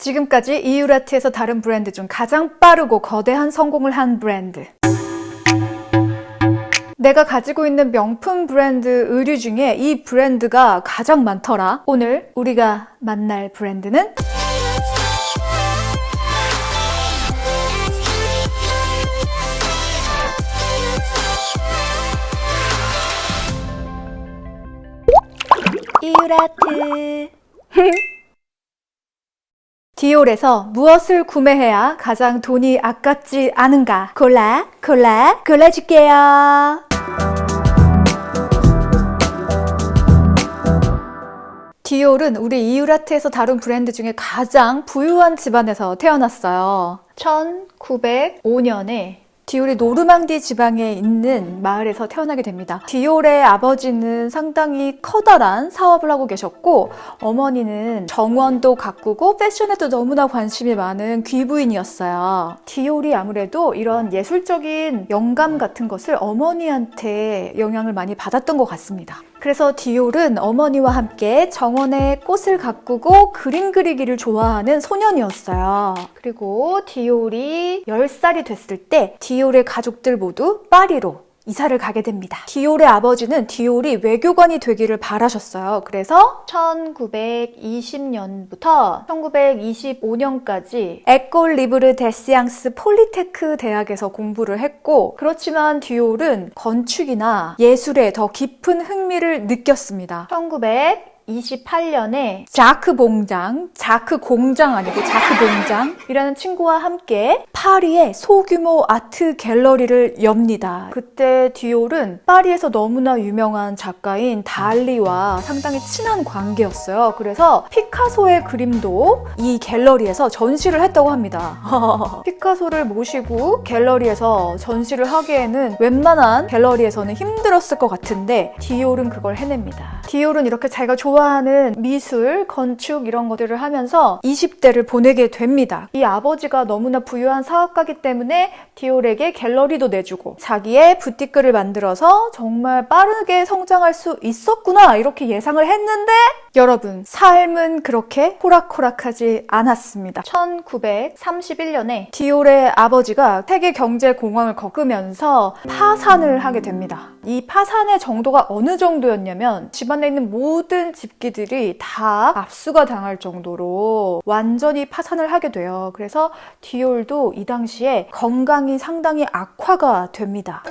지금까지 이유라트에서 다른 브랜드 중 가장 빠르고 거대한 성공을 한 브랜드. 내가 가지고 있는 명품 브랜드 의류 중에 이 브랜드가 가장 많더라. 오늘 우리가 만날 브랜드는 이유라트. 디올에서 무엇을 구매해야 가장 돈이 아깝지 않은가? 골라줄게요. 디올은 우리 이유라트에서 다룬 브랜드 중에 가장 부유한 집안에서 태어났어요. 1905년에 디올이 노르망디 지방에 있는 마을에서 태어나게 됩니다. 디올의 아버지는 상당히 커다란 사업을 하고 계셨고, 어머니는 정원도 가꾸고 패션에도 너무나 관심이 많은 귀부인이었어요. 디올이 아무래도 이런 예술적인 영감 같은 것을 어머니한테 영향을 많이 받았던 것 같습니다. 그래서 디올은 어머니와 함께 정원에 꽃을 가꾸고 그림 그리기를 좋아하는 소년이었어요. 그리고 디올이 10살이 됐을 때 디올의 가족들 모두 파리로 이사를 가게 됩니다. 디올의 아버지는 디올이 외교관이 되기를 바라셨어요. 그래서 1920년부터 1925년까지 에콜 리브르 데 시앙스 폴리테크 대학에서 공부를 했고, 그렇지만 디올은 건축이나 예술에 더 깊은 흥미를 느꼈습니다. 1928년에 자크 공장이라는 친구와 함께 파리에 소규모 아트 갤러리를 엽니다. 그때 디올은 파리에서 너무나 유명한 작가인 달리와 상당히 친한 관계였어요. 그래서 피카소의 그림도 이 갤러리에서 전시를 했다고 합니다. 피카소를 모시고 갤러리에서 전시를 하기에는 웬만한 갤러리에서는 힘들었을 것 같은데 디올은 그걸 해냅니다. 디올은 이렇게 자기가 좋아하는 미술, 건축 이런 것들을 하면서 20대를 보내게 됩니다. 이 아버지가 너무나 부유한 사업가이기 때문에 디올에게 갤러리도 내주고 자기의 부티크를 만들어서 정말 빠르게 성장할 수 있었구나 이렇게 예상을 했는데, 여러분, 삶은 그렇게 호락호락하지 않았습니다. 1931년에 디올의 아버지가 세계 경제 공황을 겪으면서 파산을 하게 됩니다. 이 파산의 정도가 어느 정도였냐면 집안에 있는 모든 집기들이 다 압수가 당할 정도로 완전히 파산을 하게 돼요. 그래서 디올도 이 당시에 건강이 상당히 악화가 됩니다.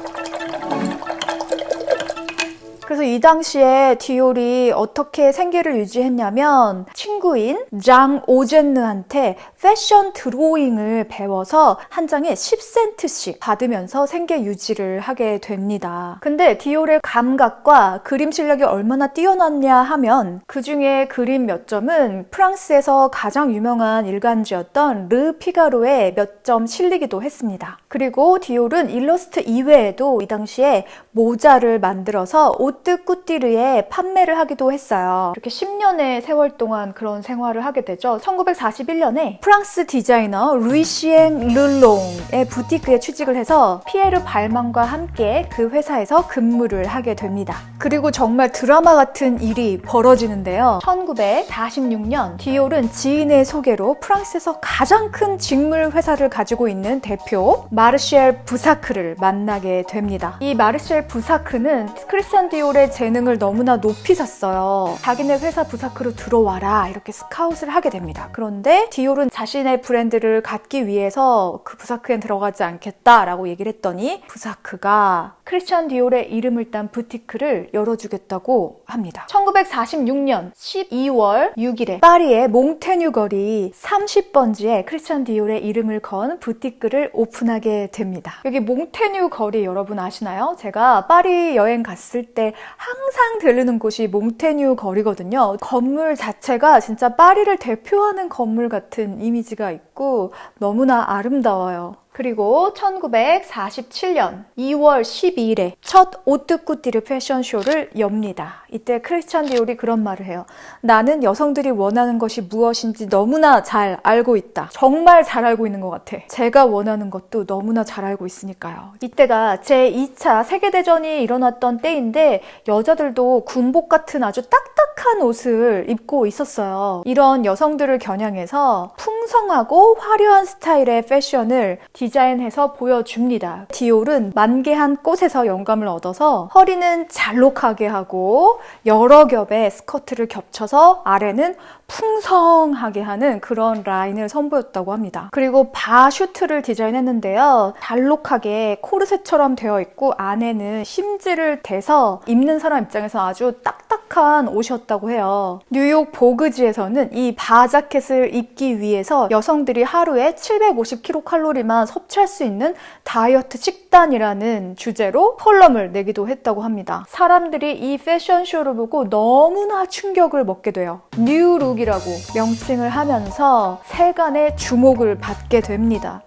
그래서 이 당시에 디올이 어떻게 생계를 유지했냐면 친구인 장 오젠느한테 패션 드로잉을 배워서 한 장에 10센트씩 받으면서 생계 유지를 하게 됩니다. 근데 디올의 감각과 그림 실력이 얼마나 뛰어났냐 하면 그 중에 그림 몇 점은 프랑스에서 가장 유명한 일간지였던 르 피가로에 몇 점 실리기도 했습니다. 그리고 디올은 일러스트 이외에도 이 당시에 모자를 만들어서 오뜨 꾸띠르에 판매를 하기도 했어요. 이렇게 10년의 세월 동안 그런 생활을 하게 되죠. 1941년에 프랑스 디자이너 루이시엥 르롱의 부티크에 취직을 해서 피에르 발망과 함께 그 회사에서 근무를 하게 됩니다. 그리고 정말 드라마 같은 일이 벌어지는데요. 1946년 디올은 지인의 소개로 프랑스에서 가장 큰 직물 회사를 가지고 있는 대표 마르셀 부사크를 만나게 됩니다. 이 마르셀 부사크는 크리스찬 디올의 재능을 너무나 높이 샀어요. 자기네 회사 부사크로 들어와라 이렇게 스카웃을 하게 됩니다. 그런데 디올은 자신의 브랜드를 갖기 위해서 그 부사크엔 들어가지 않겠다라고 얘기를 했더니 부사크가 크리스찬 디올의 이름을 딴 부티크를 열어주겠다고 합니다. 1946년 12월 6일에 파리의 몽테뉴 거리 30번지에 크리스찬 디올의 이름을 건 부티크를 오픈하게 됩니다. 여기 몽테뉴 거리 여러분 아시나요? 제가 파리 여행 갔을 때 항상 들르는 곳이 몽테뉴 거리거든요. 건물 자체가 진짜 파리를 대표하는 건물 같은 이미지가 있고 너무나 아름다워요. 그리고 1947년 2월 12일에 첫 오뜨꾸띠르 패션쇼를 엽니다. 이때 크리스찬 디올이 그런 말을 해요. 나는 여성들이 원하는 것이 무엇인지 너무나 잘 알고 있다. 정말 잘 알고 있는 것 같아. 제가 원하는 것도 너무나 잘 알고 있으니까요. 이때가 제2차 세계대전이 일어났던 때인데 여자들도 군복 같은 아주 딱딱한 옷을 입고 있었어요. 이런 여성들을 겨냥해서 풍성하고 화려한 스타일의 패션을 디자인해서 보여줍니다. 디올은 만개한 꽃에서 영감을 얻어서 허리는 잘록하게 하고 여러 겹의 스커트를 겹쳐서 아래는 풍성하게 하는 그런 라인을 선보였다고 합니다. 그리고 바 슈트를 디자인했는데요. 잘록하게 코르셋처럼 되어 있고 안에는 심지를 대서 입는 사람 입장에서 아주 딱딱한 옷이었다고 해요. 뉴욕 보그지에서는 이 바 자켓을 입기 위해서 여성들이 하루에 750kcal만 섭취할 수 있는 다이어트 식단이라는 주제로 컬럼을 내기도 했다고 합니다. 사람들이 이 패션쇼를 보고 너무나 충격을 먹게 돼요. 뉴룩이라고 명칭을 하면서 세간의 주목을 받게 됩니다.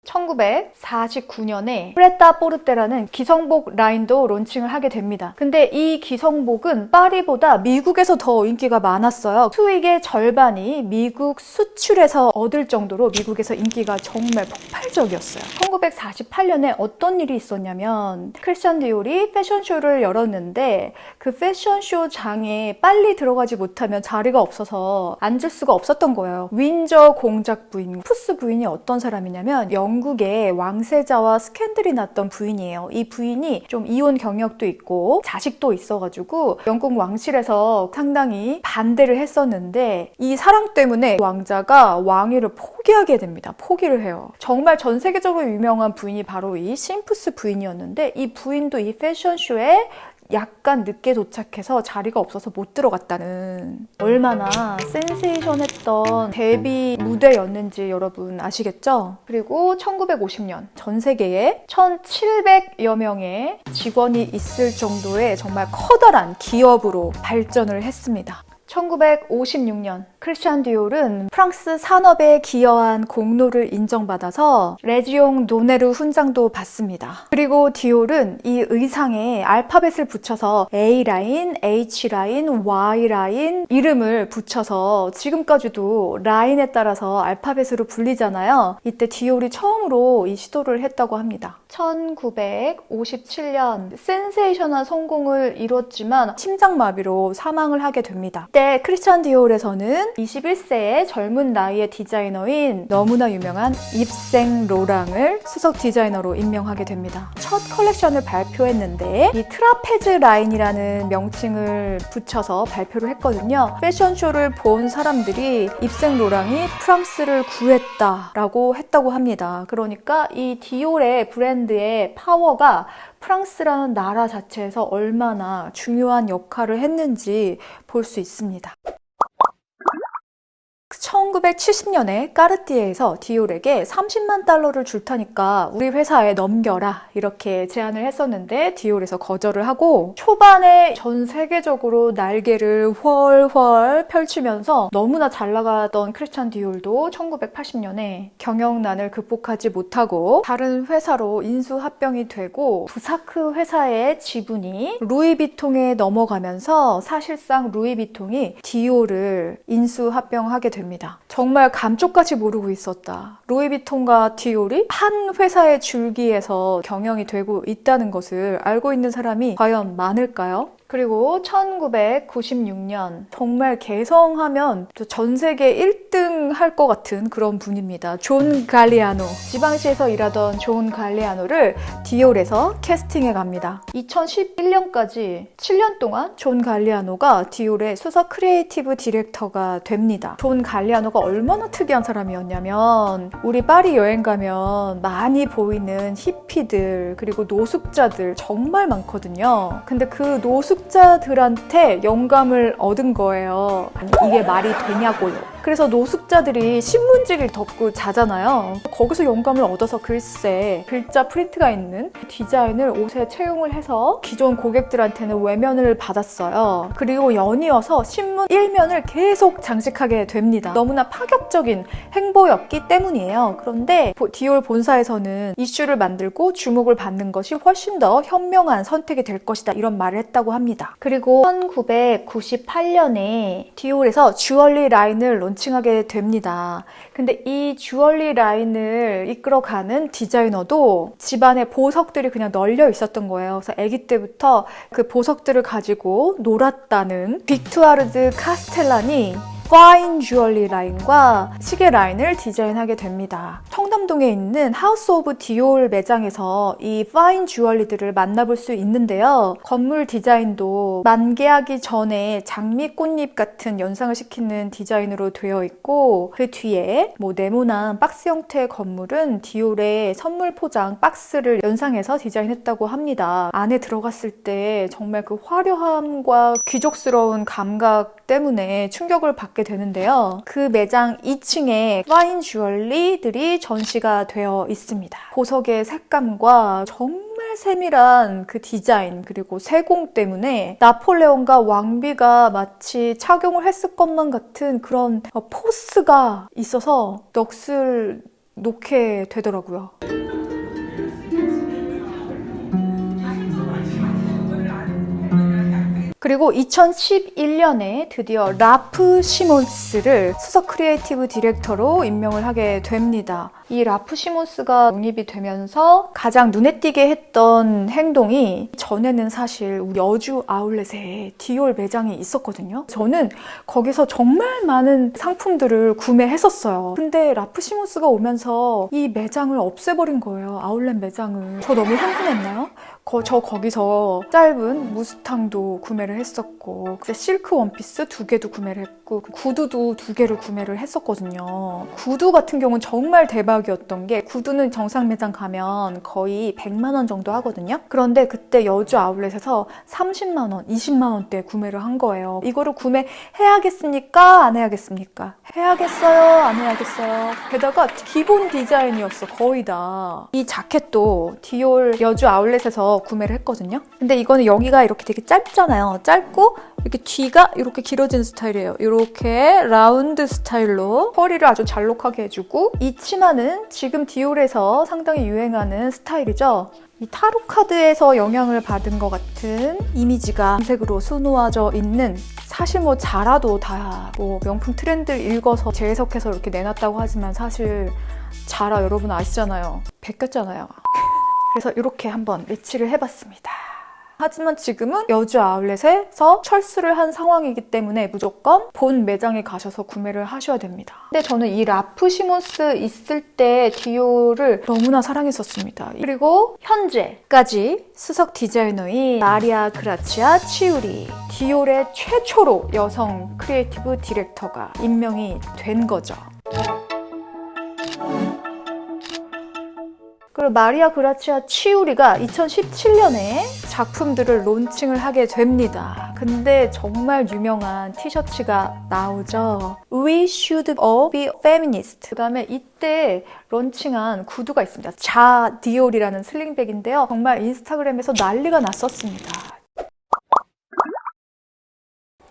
1949년에 프레타 포르테라는 기성복 라인도 론칭을 하게 됩니다. 근데 이 기성복은 파리보다 미국에서 더 인기가 많았어요. 수익의 절반이 미국 수출에서 얻을 정도로 미국에서 인기가 정말 폭발적이었어요. 1948년에 어떤 일이 있었냐면 크리스찬 디올이 패션쇼를 열었는데 그 패션쇼 장에 빨리 들어가지 못하면 자리가 없어서 앉을 수가 없었던 거예요. 윈저 공작 부인, 푸스 부인이 어떤 사람이냐면 영국의 왕세자와 스캔들이 났던 부인이에요. 이 부인이 좀 이혼 경력도 있고 자식도 있어가지고 영국 왕실에서 상당히 반대를 했었는데 이 사랑 때문에 왕자가 왕위를 포기하게 됩니다. 포기를 해요. 정말 전 세계적으로 유명한 부인이 바로 이 심푸스 부인이었는데 이 부인도 이 패션쇼에 약간 늦게 도착해서 자리가 없어서 못 들어갔다는, 얼마나 센세이션했던 데뷔 무대였는지 여러분 아시겠죠? 그리고 1950년 전 세계에 1,700여 명의 직원이 있을 정도의 정말 커다란 기업으로 발전을 했습니다. 1956년 크리스찬 디올은 프랑스 산업에 기여한 공로를 인정받아서 레지옹 노네르 훈장도 받습니다. 그리고 디올은 이 의상에 알파벳을 붙여서 A라인, H라인, Y라인 이름을 붙여서 지금까지도 라인에 따라서 알파벳으로 불리잖아요. 이때 디올이 처음으로 이 시도를 했다고 합니다. 1957년 센세이션한 성공을 이뤘지만 심장마비로 사망을 하게 됩니다. 이때 크리스찬 디올에서는 21세의 젊은 나이의 디자이너인 너무나 유명한 입생 로랑을 수석 디자이너로 임명하게 됩니다. 첫 컬렉션을 발표했는데 이 트라페즈 라인이라는 명칭을 붙여서 발표를 했거든요. 패션쇼를 본 사람들이 입생 로랑이 프랑스를 구했다라고 했다고 합니다. 그러니까 이 디올의 브랜드의 파워가 프랑스라는 나라 자체에서 얼마나 중요한 역할을 했는지 볼 수 있습니다. 1970년에 까르띠에에서 디올에게 30만 달러를 줄 테니까 우리 회사에 넘겨라 이렇게 제안을 했었는데 디올에서 거절을 하고 초반에 전 세계적으로 날개를 훨훨 펼치면서 너무나 잘 나가던 크리스찬 디올도 1980년에 경영난을 극복하지 못하고 다른 회사로 인수합병이 되고 부사크 회사의 지분이 루이비통에 넘어가면서 사실상 루이비통이 디올을 인수합병하게 됩니다. 정말 감쪽같이 모르고 있었다. 루이비통과 디올이 한 회사의 줄기에서 경영이 되고 있다는 것을 알고 있는 사람이 과연 많을까요? 그리고 1996년 정말 개성하면 전 세계 1등 할 것 같은 그런 분입니다. 존 갈리아노. 지방시에서 일하던 존 갈리아노를 디올에서 캐스팅해 갑니다. 2011년까지 7년 동안 존 갈리아노가 디올의 수석 크리에이티브 디렉터가 됩니다. 존 갈리아노가 얼마나 특이한 사람이었냐면 우리 파리 여행 가면 많이 보이는 히피들 그리고 노숙자들 정말 많거든요. 근데 그 노숙자들한테 영감을 얻은 거예요. 아니, 이게 말이 되냐고요. 그래서 노숙자들이 신문지를 덮고 자잖아요. 거기서 영감을 얻어서 글쎄 글자 프린트가 있는 디자인을 옷에 채용을 해서 기존 고객들한테는 외면을 받았어요. 그리고 연이어서 신문 1면을 계속 장식하게 됩니다. 너무나 파격적인 행보였기 때문이에요. 그런데 디올 본사에서는 이슈를 만들고 주목을 받는 것이 훨씬 더 현명한 선택이 될 것이다, 이런 말을 했다고 합니다. 그리고 1998년에 디올에서 주얼리 라인을 론칭하게 됩니다. 근데 이 주얼리 라인을 이끌어가는 디자이너도 집안에 보석들이 그냥 널려 있었던 거예요. 그래서 아기 때부터 그 보석들을 가지고 놀았다는 빅투아르드 카스텔란이 파인 주얼리 라인과 시계 라인을 디자인하게 됩니다. 청담동에 있는 하우스 오브 디올 매장에서 이 파인 주얼리들을 만나볼 수 있는데요. 건물 디자인도 만개하기 전에 장미 꽃잎 같은 연상을 시키는 디자인으로 되어 있고, 그 뒤에 네모난 박스 형태의 건물은 디올의 선물 포장 박스를 연상해서 디자인했다고 합니다. 안에 들어갔을 때 정말 그 화려함과 귀족스러운 감각 때문에 충격을 받게 되는데요. 그 매장 2층에 파인 주얼리들이 전시가 되어 있습니다. 보석의 색감과 정말 세밀한 그 디자인, 그리고 세공 때문에 나폴레옹과 왕비가 마치 착용을 했을 것만 같은 그런 포스가 있어서 넋을 놓게 되더라고요. 그리고 2011년에 드디어 라프 시몬스를 수석 크리에이티브 디렉터로 임명을 하게 됩니다. 이 라프 시몬스가 영입이 되면서 가장 눈에 띄게 했던 행동이, 전에는 사실 우리 여주 아울렛에 디올 매장이 있었거든요. 저는 거기서 정말 많은 상품들을 구매했었어요. 근데 라프 시몬스가 오면서 이 매장을 없애버린 거예요. 아울렛 매장을. 저 너무 흥분했나요? 저 거기서 짧은 무스탕도 구매를 했었고, 실크 원피스 2개도 구매를 했고, 구두도 2개를 구매를 했었거든요. 구두 같은 경우는 정말 대박이었던 게, 구두는 정상 매장 가면 거의 100만 원 정도 하거든요. 그런데 그때 여주 아울렛에서 30만 원, 20만 원대 구매를 한 거예요. 이거를 구매해야겠습니까? 안 해야겠습니까? 해야겠어요? 안 해야겠어요? 게다가 기본 디자인이었어, 거의 다. 이 자켓도 디올 여주 아울렛에서 구매를 했거든요. 근데 이거는 여기가 이렇게 되게 짧잖아요. 짧고 이렇게 뒤가 이렇게 길어진 스타일이에요. 이렇게 라운드 스타일로 허리를 아주 잘록하게 해주고, 이 치마는 지금 디올에서 상당히 유행하는 스타일이죠. 이 타로 카드에서 영향을 받은 것 같은 이미지가 색으로 수놓아져 있는, 사실 자라도 다 명품 트렌드를 읽어서 재해석해서 이렇게 내놨다고 하지만 사실 자라 여러분 아시잖아요. 베꼈잖아요. 그래서 이렇게 한번 매치를 해봤습니다. 하지만 지금은 여주 아울렛에서 철수를 한 상황이기 때문에 무조건 본 매장에 가셔서 구매를 하셔야 됩니다. 근데 저는 이 라프 시몬스 있을 때 디올을 너무나 사랑했었습니다. 그리고 현재까지 수석 디자이너인 마리아 그라치아 치우리, 디올의 최초로 여성 크리에이티브 디렉터가 임명이 된 거죠. 그리고 마리아 그라치아 치우리가 2017년에 작품들을 론칭을 하게 됩니다. 근데 정말 유명한 티셔츠가 나오죠. We should all be feminist. 그 다음에 이때 론칭한 구두가 있습니다. 자 디올이라는 슬링백인데요. 정말 인스타그램에서 난리가 났었습니다.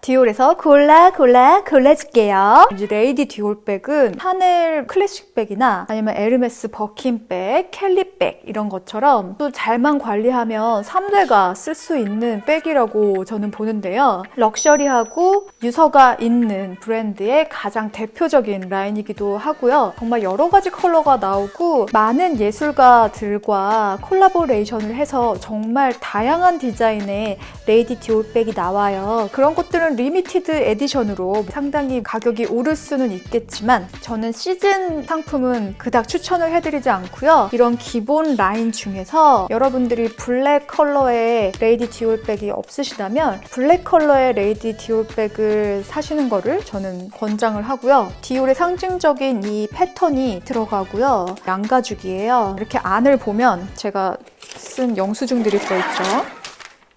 디올에서 골라줄게요. 이제 레이디 디올백은 샤넬 클래식백이나 아니면 에르메스 버킨백, 켈리백 이런 것처럼 또 잘만 관리하면 3대가 쓸 수 있는 백이라고 저는 보는데요. 럭셔리하고 유서가 있는 브랜드의 가장 대표적인 라인이기도 하고요. 정말 여러 가지 컬러가 나오고 많은 예술가들과 콜라보레이션을 해서 정말 다양한 디자인의 레이디 디올백이 나와요. 그런 것들은 리미티드 에디션으로 상당히 가격이 오를 수는 있겠지만 저는 시즌 상품은 그닥 추천을 해드리지 않고요. 이런 기본 라인 중에서 여러분들이 블랙 컬러의 레이디 디올백이 없으시다면 블랙 컬러의 레이디 디올백을 사시는 거를 저는 권장을 하고요. 디올의 상징적인 이 패턴이 들어가고요. 양가죽이에요. 이렇게 안을 보면 제가 쓴 영수증들이 들어있죠.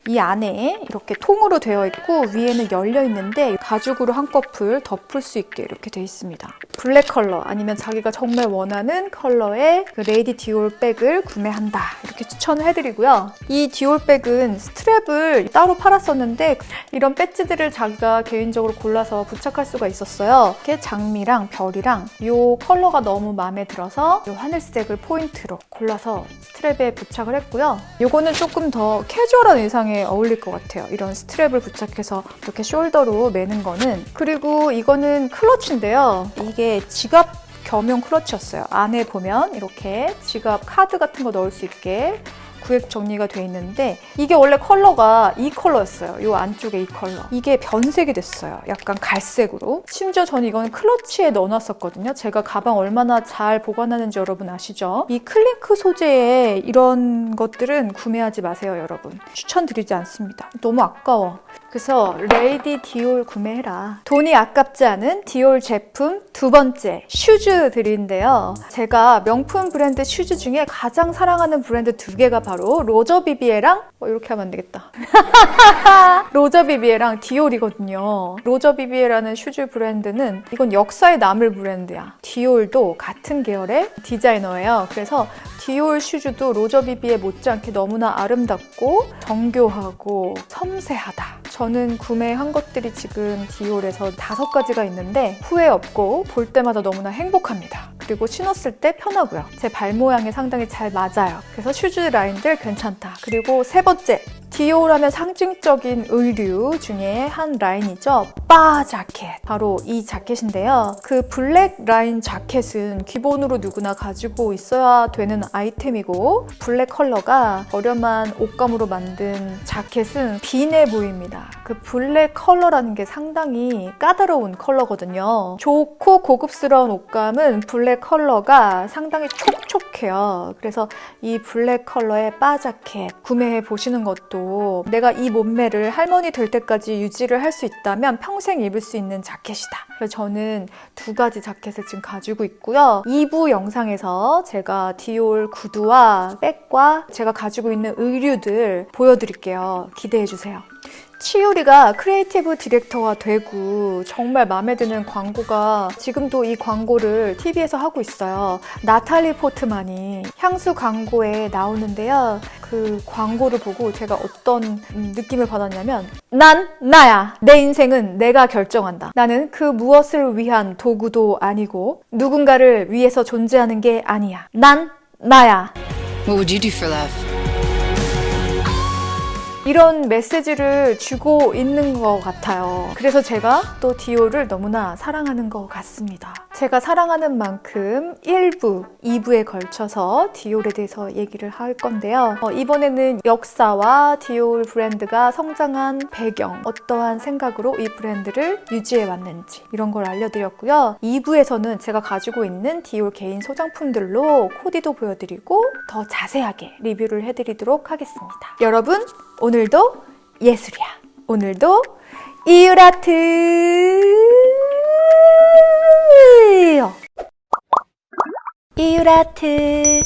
이 안에 이렇게 통으로 되어 있고 위에는 열려 있는데 가죽으로 한꺼풀 덮을 수 있게 이렇게 되어 있습니다. 블랙 컬러 아니면 자기가 정말 원하는 컬러의 그 레이디 디올 백을 구매한다 이렇게 추천을 해드리고요. 이 디올 백은 스트랩을 따로 팔았었는데 이런 배지들을 자기가 개인적으로 골라서 부착할 수가 있었어요. 이렇게 장미랑 별이랑 이 컬러가 너무 마음에 들어서 이 하늘색을 포인트로 골라서 스트랩에 부착을 했고요. 이거는 조금 더 캐주얼한 의상에 어울릴 것 같아요. 이런 스트랩을 부착해서 이렇게 숄더로 매는 거는. 그리고 이거는 클러치인데요. 이게 지갑 겸용 클러치였어요. 안에 보면 이렇게 지갑 카드 같은 거 넣을 수 있게 구획 정리가 돼 있는데 이게 원래 컬러가 이 컬러였어요. 이 안쪽에 이 컬러. 이게 변색이 됐어요. 약간 갈색으로. 심지어 저는 이거는 클러치에 넣어놨었거든요. 제가 가방 얼마나 잘 보관하는지 여러분 아시죠? 이 클링크 소재의 이런 것들은 구매하지 마세요, 여러분. 추천드리지 않습니다. 너무 아까워. 그래서 레이디 디올 구매해라. 돈이 아깝지 않은 디올 제품 두 번째, 슈즈들인데요. 제가 명품 브랜드 슈즈 중에 가장 사랑하는 브랜드 두 개가 바로 로저 비비에랑 이렇게 하면 안 되겠다. 로저 비비에랑 디올이거든요. 로저 비비에라는 슈즈 브랜드는 이건 역사에 남을 브랜드야. 디올도 같은 계열의 디자이너예요. 그래서 디올 슈즈도 로저 비비에 못지않게 너무나 아름답고 정교하고 섬세하다. 저는 구매한 것들이 지금 디올에서 5가지가 있는데 후회 없고 볼 때마다 너무나 행복합니다. 그리고 신었을 때 편하고요. 제 발 모양에 상당히 잘 맞아요. 그래서 슈즈 라인들 괜찮다. 그리고 세 번째, 디올 하면 상징적인 의류 중에 한 라인이죠. 바 자켓. 바로 이 자켓인데요. 그 블랙 라인 자켓은 기본으로 누구나 가지고 있어야 되는 아이템이고 블랙 컬러가 저렴한 옷감으로 만든 자켓은 빈해 보입니다. 그 블랙 컬러라는 게 상당히 까다로운 컬러거든요. 좋고 고급스러운 옷감은 블랙 컬러가 상당히 촉촉해요. 그래서 이 블랙 컬러의 바 자켓 구매해 보시는 것도 내가 이 몸매를 할머니 될 때까지 유지를 할 수 있다면 평생 입을 수 있는 자켓이다. 그래서 저는 2가지 자켓을 지금 가지고 있고요. 2부 영상에서 제가 디올 구두와 백과 제가 가지고 있는 의류들 보여드릴게요. 기대해주세요. 치유리가 크리에이티브 디렉터가 되고 정말 마음에 드는 광고가 지금도 이 광고를 TV에서 하고 있어요. 나탈리 포트만이 향수 광고에 나오는데요. 그 광고를 보고 제가 어떤 느낌을 받았냐면 난 나야. 내 인생은 내가 결정한다. 나는 그 무엇을 위한 도구도 아니고 누군가를 위해서 존재하는 게 아니야. 난 나야. What would you do for love? 이런 메시지를 주고 있는 것 같아요. 그래서 제가 또 디올을 너무나 사랑하는 것 같습니다. 제가 사랑하는 만큼 1부, 2부에 걸쳐서 디올에 대해서 얘기를 할 건데요. 이번에는 역사와 디올 브랜드가 성장한 배경, 어떠한 생각으로 이 브랜드를 유지해 왔는지 이런 걸 알려드렸고요. 2부에서는 제가 가지고 있는 디올 개인 소장품들로 코디도 보여드리고 더 자세하게 리뷰를 해드리도록 하겠습니다. 여러분, 오늘도 예술이야. 오늘도 이유라트. 이유라트.